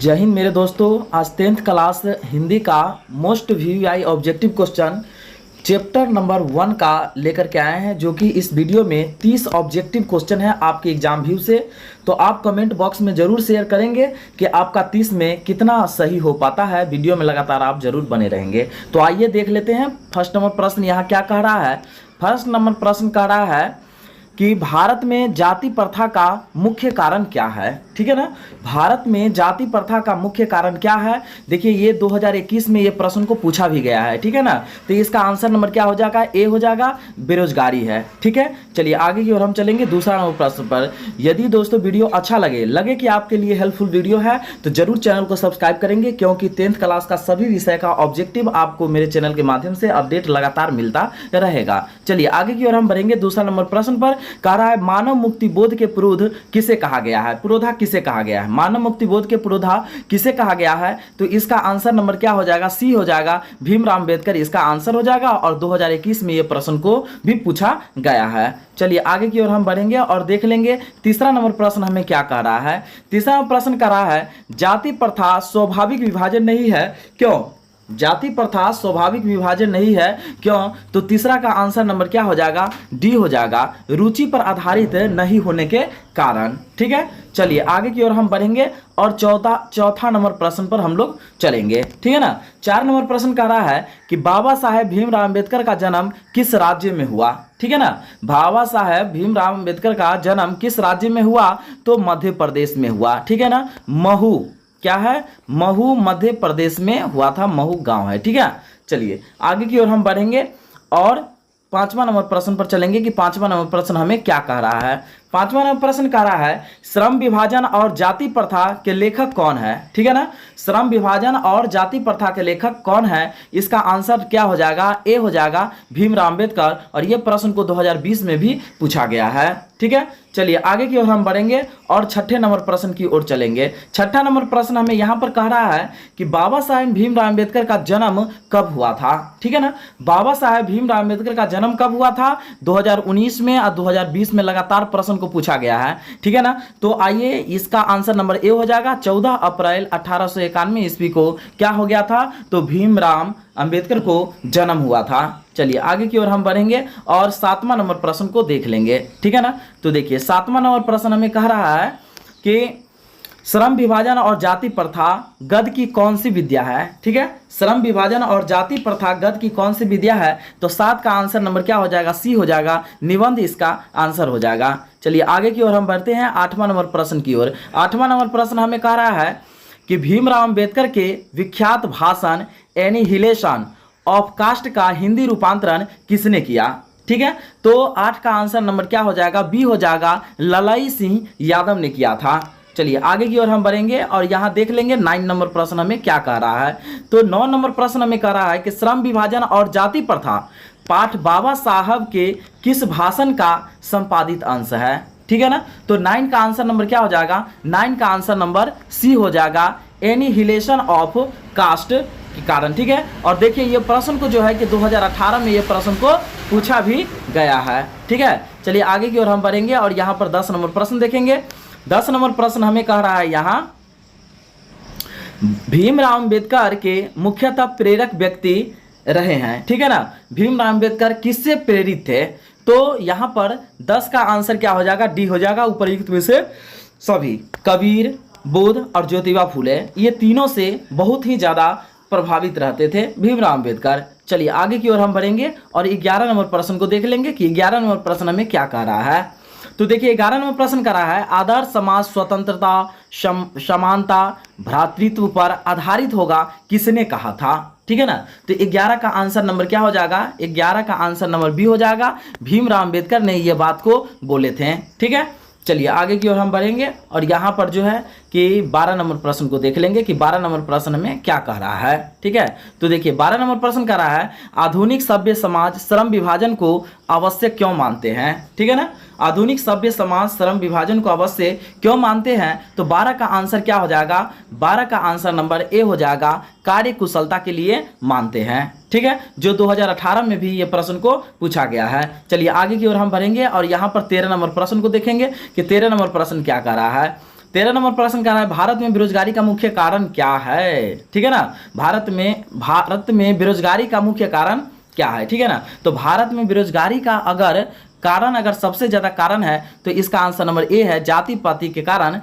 जय हिंद मेरे दोस्तों। आज 10th क्लास हिंदी का most VI objective question chapter number 1 का लेकर के आए हैं, जो कि इस वीडियो में 30 ऑब्जेक्टिव क्वेश्चन है आपके एग्जाम व्यू से। तो आप कमेंट बॉक्स में ज़रूर शेयर करेंगे कि आपका 30 में कितना सही हो पाता है। वीडियो में लगातार आप जरूर बने रहेंगे। तो आइए देख लेते हैं। फर्स्ट नंबर प्रश्न यहाँ क्या कह रहा है। फर्स्ट नंबर प्रश्न कह रहा है कि भारत में जाति प्रथा का मुख्य कारण क्या है। ठीक है ना, भारत में जाति प्रथा का मुख्य कारण क्या है। देखिए ये 2021 में ये प्रश्न को पूछा भी गया है। ठीक है ना, तो इसका आंसर नंबर क्या हो जाएगा, ए हो जाएगा, बेरोजगारी है। ठीक है, चलिए आगे की ओर हम चलेंगे दूसरा नंबर प्रश्न पर। यदि दोस्तों वीडियो अच्छा लगे कि आपके लिए हेल्पफुल वीडियो है तो जरूर चैनल को सब्सक्राइब करेंगे, क्योंकि 10th क्लास का सभी विषय का ऑब्जेक्टिव आपको मेरे चैनल के माध्यम से अपडेट लगातार मिलता रहेगा। चलिए आगे की ओर हम बढ़ेंगे दूसरा नंबर प्रश्न पर। कह रहा है मानव मुक्ति बोध के पुरोधा किसे कहा गया है। पुरोधा किसे कहा गया है, मानव मुक्ति बोध के पुरोधा किसे कहा गया है। तो इसका आंसर नंबर क्या हो जाएगा, सी हो जाएगा, भीमराव अंबेडकर इसका आंसर हो जाएगा। और 2021 में यह प्रश्न को भी पूछा गया है। चलिए आगे की ओर हम बढ़ेंगे और देख लेंगे तीसरा नंबर प्रश्न हमें क्या कह रहा है। तीसरा प्रश्न कह रहा है जाति प्रथा स्वाभाविक विभाजन नहीं है, क्यों। जाति प्रथा स्वाभाविक विभाजन नहीं है, क्यों। तो तीसरा का आंसर नंबर क्या हो जाएगा, डी हो जाएगा, रुचि पर आधारित नहीं होने के कारण। ठीक है, चलिए आगे की ओर हम बढ़ेंगे और चौथा नंबर प्रश्न पर हम लोग चलेंगे। ठीक है ना, 4 नंबर प्रश्न कह रहा है कि बाबा साहेब भीमराव अंबेडकर का जन्म किस राज्य में हुआ। ठीक है ना, बाबा साहेब भीमराव अंबेडकर का जन्म किस राज्य में हुआ, तो मध्य प्रदेश में हुआ। ठीक है ना, महू क्या है, महू मध्य प्रदेश में हुआ था, महू गांव है। ठीक है, चलिए आगे की ओर हम बढ़ेंगे और 5वां नंबर प्रश्न पर चलेंगे कि 5वां नंबर प्रश्न हमें क्या कह रहा है। 5वां नंबर प्रश्न कह रहा है श्रम विभाजन और जाति प्रथा के लेखक कौन है। ठीक है ना, श्रम विभाजन और जाति प्रथा के लेखक कौन है। इसका आंसर क्या हो जाएगा, ए हो जाएगा, भीमराव अंबेडकर। और यह प्रश्न को 2020 में भी पूछा गया है। ठीक है, चलिए आगे की ओर हम बढ़ेंगे और 6ठे नंबर प्रश्न की ओर चलेंगे। 6ठा नंबर प्रश्न हमें यहाँ पर कह रहा है कि बाबा साहेब भीमराव अंबेडकर का जन्म कब हुआ था। ठीक है ना, बाबा साहेब भीमराव अंबेडकर का जन्म कब हुआ था, 2019 में और 2020 में लगातार प्रश्न को पूछा गया है। ठीक है ना, तो आइए इसका आंसर नंबर ए हो जाएगा, 14 अप्रैल 1891 ईस्वी को क्या हो गया था, तो भीमराव अंबेडकर को जन्म हुआ था। चलिए आगे की ओर हम बढ़ेंगे और 7वां नंबर प्रश्न को देख लेंगे। ठीक है ना, तो देखिए 7वां नंबर प्रश्न हमें कह रहा है कि श्रम विभाजन और जाति प्रथा गद्य की कौन सी विद्या है। ठीक है, श्रम विभाजन और जाति प्रथा गद्य की कौन सी विद्या है। तो 7 का आंसर नंबर क्या हो जाएगा, सी हो जाएगा, निबंध इसका आंसर हो जाएगा। चलिए आगे की ओर हम बढ़ते हैं 8वां नंबर प्रश्न की ओर। 8वां नंबर प्रश्न हमें कह रहा है कि भीमराव अंबेडकर के विख्यात भाषण एनिहिलेशन ऑफ कास्ट का हिंदी रूपांतरण किसने किया। ठीक है, तो 8 का आंसर नंबर क्या हो जाएगा, बी हो जाएगा, ललाई सिंह यादव ने किया था। चलिए आगे की ओर हम बढ़ेंगे और यहाँ देख लेंगे 9 नंबर प्रश्न हमें क्या कह रहा है। तो 9 नंबर प्रश्न हमें कह रहा है कि श्रम विभाजन और जाति प्रथा पाठ बाबा साहब के किस भाषण का संपादित अंश है। ठीक है ना, तो 9 का आंसर नंबर क्या हो जाएगा, 9 का आंसर नंबर सी हो जाएगा, एनिहिलेशन ऑफ कास्ट के कारण। ठीक है, और देखिए ये प्रश्न को जो है कि 2018 में ये प्रश्न को पूछा भी गया है। ठीक है, चलिए आगे की ओर हम बढ़ेंगे और यहाँ पर 10 नंबर प्रश्न देखेंगे। 10 नंबर प्रश्न हमें कह रहा है यहाँ भीमराव अंबेडकर के मुख्यतः प्रेरक व्यक्ति रहे हैं। ठीक है ना, भीमराव अंबेडकर किससे प्रेरित थे। तो यहाँ पर 10 का आंसर क्या हो जाएगा, डी हो जाएगा, उपयुक्त में से सभी, कबीर, बुद्ध और ज्योतिबा फूले, ये तीनों से बहुत ही ज़्यादा प्रभावित रहते थे भीमराव अंबेडकर। चलिए आगे की ओर हम बढ़ेंगे और 11 नंबर प्रश्न को देख लेंगे कि 11 नंबर प्रश्न हमें क्या कह रहा है। तो देखिए 11 नंबर प्रश्न कह रहा है आदर्श समाज स्वतंत्रता, समानता, भ्रातृत्व पर आधारित होगा किसने कहा था। ठीक है ना, तो 11 का आंसर नंबर क्या हो जाएगा, 11 का आंसर नंबर बी हो जाएगा, भीमराव अंबेडकर ने ये बात को बोले थे। ठीक है, चलिए आगे की ओर हम बढ़ेंगे और यहाँ पर जो है कि 12 नंबर प्रश्न को देख लेंगे कि 12 नंबर प्रश्न में क्या कह रहा है। ठीक है, तो देखिए 12 नंबर प्रश्न कह रहा है आधुनिक सभ्य समाज श्रम विभाजन को आवश्यक क्यों मानते हैं। ठीक है ना, आधुनिक सभ्य समाज श्रम विभाजन को अवश्य क्यों मानते हैं। तो 12 का आंसर क्या हो जाएगा, 12 का आंसर नंबर ए हो जाएगा, कार्य कुशलता के लिए मानते हैं। ठीक है, जो 2018 में भी ये प्रश्न को पूछा गया है। चलिए आगे की ओर हम बढ़ेंगे और यहाँ पर 13 नंबर प्रश्न को देखेंगे कि 13 नंबर प्रश्न क्या कह रहा है। 13 नंबर प्रश्न कह रहा है भारत में बेरोजगारी का मुख्य कारण क्या है, ठीक है ना। भारत में बेरोजगारी का मुख्य कारण क्या है, ठीक है ना। तो भारत में बेरोजगारी का अगर सबसे ज्यादा कारण है तो इसका आंसर नंबर ए है, जाति पाति के कारण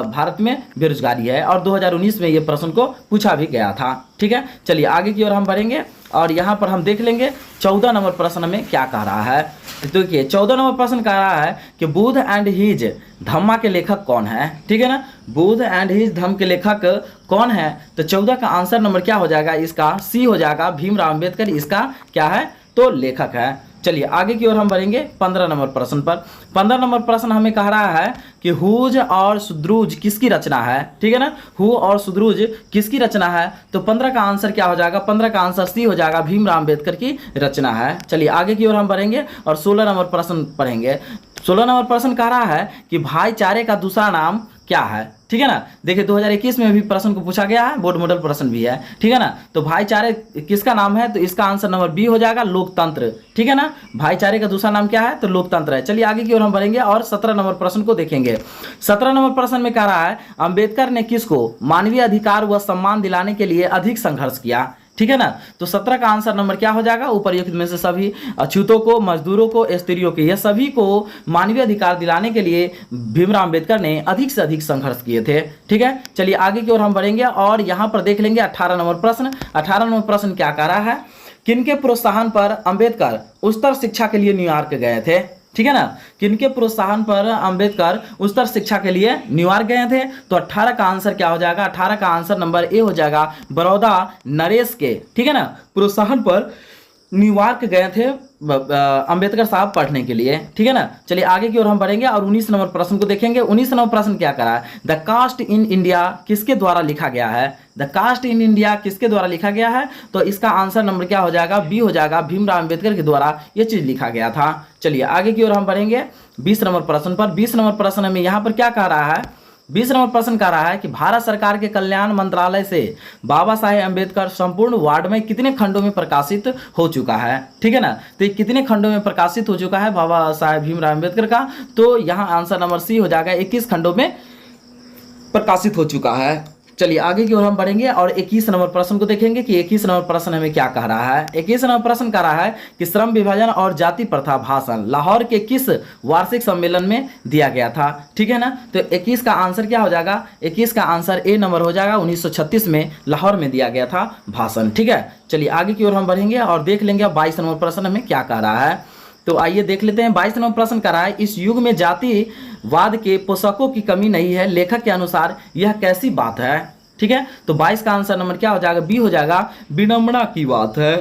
भारत में बेरोजगारी है। और 2019 में ये प्रश्न को पूछा भी गया था, ठीक है। चलिए आगे की ओर हम बढ़ेंगे और यहाँ पर हम देख लेंगे 14 नंबर प्रश्न में क्या कह रहा है। तो देखिए 14 नंबर प्रश्न कह रहा है कि बुद्ध एंड हिज धम्मा के लेखक कौन है, ठीक है ना। बुद्ध एंड हिज धम्म के लेखक कौन है, तो 14 का आंसर नंबर क्या हो जाएगा, इसका सी हो जाएगा, भीमराव अम्बेडकर इसका क्या है, तो लेखक है। चलिए आगे की ओर हम बढ़ेंगे 15 नंबर प्रश्न पर। 15 नंबर प्रश्न हमें कह रहा है कि हुज और सुद्रुज किसकी रचना है, ठीक है ना। हु और सुद्रुज किसकी रचना है, तो 15 का आंसर क्या हो जाएगा, 15 का आंसर सी हो जाएगा, भीमराव अम्बेडकर की रचना है। चलिए आगे की ओर हम बढ़ेंगे और 16 नंबर प्रश्न पढ़ेंगे। 16 नंबर प्रश्न कह रहा है कि भाईचारे का दूसरा नाम क्या है, ठीक है ना। देखिए 2021 में भी प्रश्न को पूछा गया है, बोर्ड मॉडल प्रश्न भी है, ठीक है ना। तो भाईचारे किसका नाम है, तो इसका आंसर नंबर बी हो जाएगा, लोकतंत्र, ठीक है ना। भाईचारे का दूसरा नाम क्या है, तो लोकतंत्र है। चलिए आगे की ओर हम बढ़ेंगे और 17 नंबर प्रश्न को देखेंगे। 17 नंबर प्रश्न में कह रहा है अंबेडकर ने किसको मानवीय अधिकार व सम्मान दिलाने के लिए अधिक संघर्ष किया, ठीक है ना। तो 17 का आंसर नंबर क्या हो जाएगा, उपर्युक्त में से सभी, अछूतों को, मजदूरों को, स्त्रियों के, यह सभी को मानवीय अधिकार दिलाने के लिए भीमराव अम्बेडकर ने अधिक से अधिक संघर्ष किए थे, ठीक है। चलिए आगे की ओर हम बढ़ेंगे और यहाँ पर देख लेंगे 18 नंबर प्रश्न। 18 नंबर प्रश्न क्या कह रहा है, किनके प्रोत्साहन पर अंबेडकर उच्चतर शिक्षा के लिए न्यूयॉर्क गए थे, ठीक है ना। किनके प्रोत्साहन पर अंबेडकर उच्चतर शिक्षा के लिए न्यूयॉर्क गए थे, तो 18 का आंसर क्या हो जाएगा, 18 का आंसर नंबर ए हो जाएगा, बड़ौदा नरेश के, ठीक है ना, प्रोत्साहन पर न्यूयॉर्क गए थे अंबेडकर साहब पढ़ने के लिए, ठीक है ना। चलिए आगे की ओर हम बढ़ेंगे और 19 नंबर प्रश्न को देखेंगे। 19 नंबर प्रश्न क्या करा है, द कास्ट इन इंडिया किसके द्वारा लिखा गया है, द कास्ट इन इंडिया किसके द्वारा लिखा गया है, तो इसका आंसर नंबर क्या हो जाएगा, बी हो जाएगा, भीमराव अम्बेडकर के द्वारा ये चीज लिखा गया था। चलिए आगे की ओर हम बढ़ेंगे 20 नंबर प्रश्न पर। 20 नंबर प्रश्न में यहाँ पर क्या कह रहा है, 20 नंबर प्रश्न कह रहा है कि भारत सरकार के कल्याण मंत्रालय से बाबा साहेब अम्बेडकर संपूर्ण वार्ड में कितने खंडों में प्रकाशित हो चुका है, ठीक है ना। तो ये कितने खंडों में प्रकाशित हो चुका है बाबा साहेब भीमराव अम्बेडकर का, तो यहाँ आंसर नंबर सी हो जाएगा, 21 खंडों में प्रकाशित हो चुका है। चलिए आगे की ओर हम बढ़ेंगे और 21 नंबर प्रश्न को देखेंगे कि 21 नंबर प्रश्न हमें क्या कह रहा है। 21 नंबर प्रश्न कह रहा है कि श्रम विभाजन और जाति प्रथा भाषण लाहौर के किस वार्षिक सम्मेलन में दिया गया था, ठीक है ना। तो 21 का आंसर क्या हो जाएगा, 21 का आंसर ए नंबर हो जाएगा, 1936 में लाहौर में दिया गया था भाषण, ठीक है। चलिए आगे की ओर हम बढ़ेंगे और देख लेंगे 22 नंबर प्रश्न हमें क्या कह रहा है। तो आइए देख लेते हैं। 22 नंबर प्रश्न कर रहा है, इस युग में जातिवाद के पोषकों की कमी नहीं है, लेखक के अनुसार यह कैसी बात है, ठीक है। तो 22 का आंसर नंबर क्या हो जाएगा, बी हो जाएगा, विडंबना की बात है,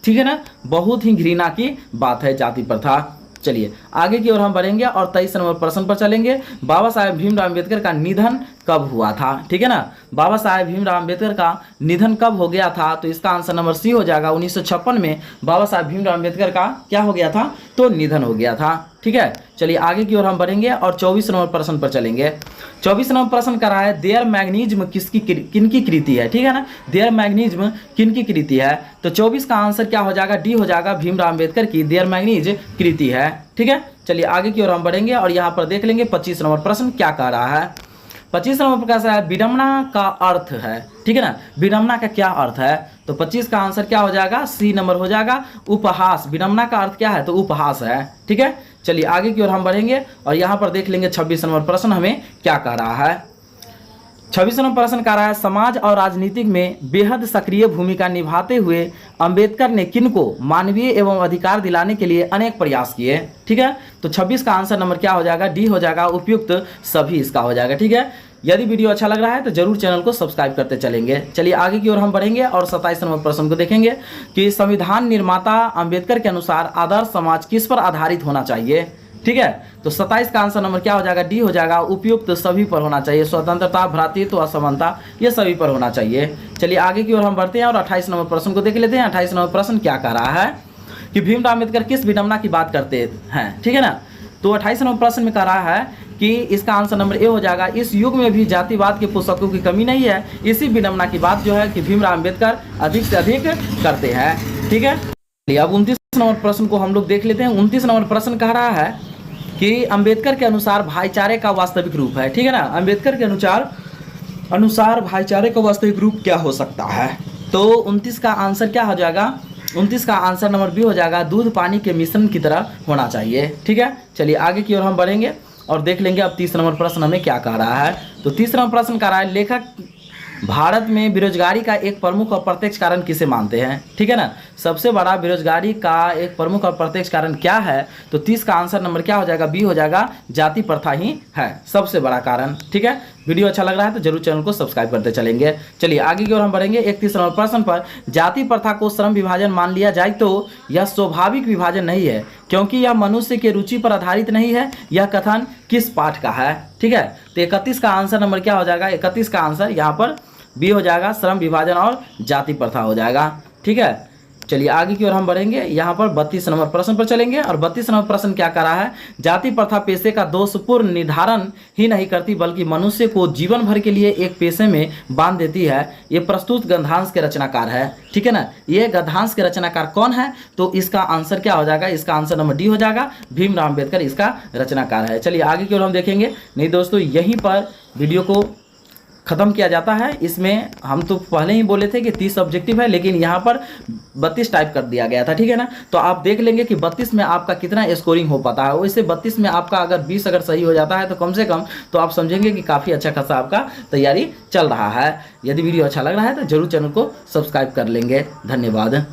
ठीक है ना, बहुत ही घृणा की बात है जाति प्रथा। चलिए आगे की ओर हम बढ़ेंगे और 23 नंबर प्रश्न पर चलेंगे। बाबा साहेब भीमराव अम्बेडकर का निधन कब हुआ था, ठीक है ना। बाबा साहेब भीमराव अम्बेडकर का निधन कब हो गया था, तो इसका आंसर नंबर सी हो जाएगा, 1956 में बाबा साहेब भीमराव अम्बेडकर का क्या हो गया था, तो निधन हो गया था, ठीक है। चलिए आगे की ओर हम बढ़ेंगे और 24 नंबर प्रश्न पर चलेंगे। 24 नंबर प्रश्न कर रहा है, देयर मैग्नीज्म किनकी कृति है, ठीक है ना। देयर मैग्नीज्म किनकी कृति है, तो 24 का आंसर क्या हो जाएगा, डी हो जाएगा, भीमराव अम्बेडकर की देयर मैग्नीज कृति है, ठीक है। चलिए आगे की ओर हम बढ़ेंगे और यहाँ पर देख लेंगे 25 नंबर प्रश्न क्या कह रहा है। 25 नंबर प्रश्न है, विडंबना का अर्थ है, ठीक है ना। विडंबना का क्या अर्थ है, तो 25 का आंसर क्या हो जाएगा, सी नंबर हो जाएगा, उपहास। विडंबना का अर्थ क्या है, तो उपहास है, ठीक है। चलिए आगे की ओर हम बढ़ेंगे और यहाँ पर देख लेंगे 26 नंबर प्रश्न हमें क्या कह रहा है। 26 नंबर प्रश्न कह रहा है, समाज और राजनीतिक में बेहद सक्रिय भूमिका निभाते हुए अंबेडकर ने किनको मानवीय एवं अधिकार दिलाने के लिए अनेक प्रयास किए, ठीक है। तो 26 का आंसर नंबर क्या हो जाएगा, डी हो जाएगा, उपयुक्त सभी इसका हो जाएगा, ठीक है। यदि वीडियो अच्छा लग रहा है तो जरूर चैनल को सब्सक्राइब करते चलेंगे। चलिए आगे की ओर हम बढ़ेंगे और 27 नंबर प्रश्न को देखेंगे कि संविधान निर्माता अंबेडकर के अनुसार आदर्श समाज किस पर आधारित होना चाहिए, ठीक है। तो 27 का आंसर नंबर क्या हो जाएगा, डी हो जाएगा, उपयुक्त सभी पर होना चाहिए, स्वतंत्रता, भ्रातृत्व, असमानता, ये सभी पर होना चाहिए। चलिए आगे की ओर हम बढ़ते हैं और 28 नंबर प्रश्न को देख लेते हैं। 28 नंबर प्रश्न क्या कह रहा है कि भीमराव अम्बेडकर किस विडंबना की बात करते हैं, ठीक है ना। तो 28 नंबर प्रश्न में कह रहा है कि इसका आंसर नंबर ए हो जाएगा, इस युग में भी जातिवाद के पोषकों की कमी नहीं है, इसी विडंबना की बात जो है कि भीमराव अम्बेडकर अधिक से अधिक करते हैं, ठीक है। अब 29 नंबर प्रश्न को हम लोग देख लेते हैं। 29 नंबर प्रश्न कह रहा है कि अंबेडकर के अनुसार भाईचारे का वास्तविक रूप है, ठीक है ना। अंबेडकर के अनुसार भाईचारे का वास्तविक रूप क्या हो सकता है। तो 29 का आंसर क्या हो जाएगा, 29 का आंसर नंबर बी हो जाएगा, दूध पानी के मिश्रण की तरह होना चाहिए, ठीक है। चलिए आगे की ओर हम बढ़ेंगे और देख लेंगे अब 30 नंबर प्रश्न हमें क्या कह रहा है। तो 30 नंबर प्रश्न कह रहा है, लेखक भारत में बेरोजगारी का एक प्रमुख और प्रत्यक्ष कारण किसे मानते हैं, ठीक है ना। सबसे बड़ा बेरोजगारी का एक प्रमुख और प्रत्यक्ष कारण क्या है, तो 30 का आंसर नंबर क्या हो जाएगा, बी हो जाएगा, जाति प्रथा ही है सबसे बड़ा कारण, ठीक है। वीडियो अच्छा लग रहा है तो जरूर चैनल को सब्सक्राइब करते चलेंगे। चलिए आगे की ओर हम बढ़ेंगे। 31 नंबर प्रश्न पर, जाति प्रथा को श्रम विभाजन मान लिया जाए तो यह स्वाभाविक विभाजन नहीं है क्योंकि यह मनुष्य के रुचि पर आधारित नहीं है। यह कथन किस पाठ का है, ठीक है। तो 31 का आंसर नंबर क्या हो जाएगा, 31 का आंसर यहाँ पर बी हो जाएगा, श्रम विभाजन और जाति प्रथा हो जाएगा, ठीक है। चलिए आगे की ओर हम बढ़ेंगे। यहाँ पर 32 नंबर प्रश्न पर चलेंगे और 32 नंबर प्रश्न क्या कर रहा है, जाति प्रथा पेशे का दोषपूर्ण निर्धारण ही नहीं करती बल्कि मनुष्य को जीवन भर के लिए एक पेशे में बांध देती है। ये प्रस्तुत गद्यांश के रचनाकार है, ठीक है ना। ये गद्यांश के रचनाकार कौन है, तो इसका आंसर क्या हो जाएगा, इसका आंसर नंबर डी हो जाएगा, भीमराव अम्बेडकर इसका रचनाकार है। चलिए आगे की ओर हम देखेंगे। नहीं दोस्तों, यहीं पर वीडियो को ख़त्म किया जाता है। इसमें हम तो पहले ही बोले थे कि 30 ऑब्जेक्टिव है, लेकिन यहाँ पर 32 टाइप कर दिया गया था, ठीक है ना। तो आप देख लेंगे कि 32 में आपका कितना स्कोरिंग हो पाता है। वैसे 32 में आपका अगर 20 अगर सही हो जाता है तो कम से कम तो आप समझेंगे कि काफ़ी अच्छा खासा आपका तैयारी चल रहा है। यदि वीडियो अच्छा लग रहा है तो जरूर चैनल को सब्सक्राइब कर लेंगे। धन्यवाद।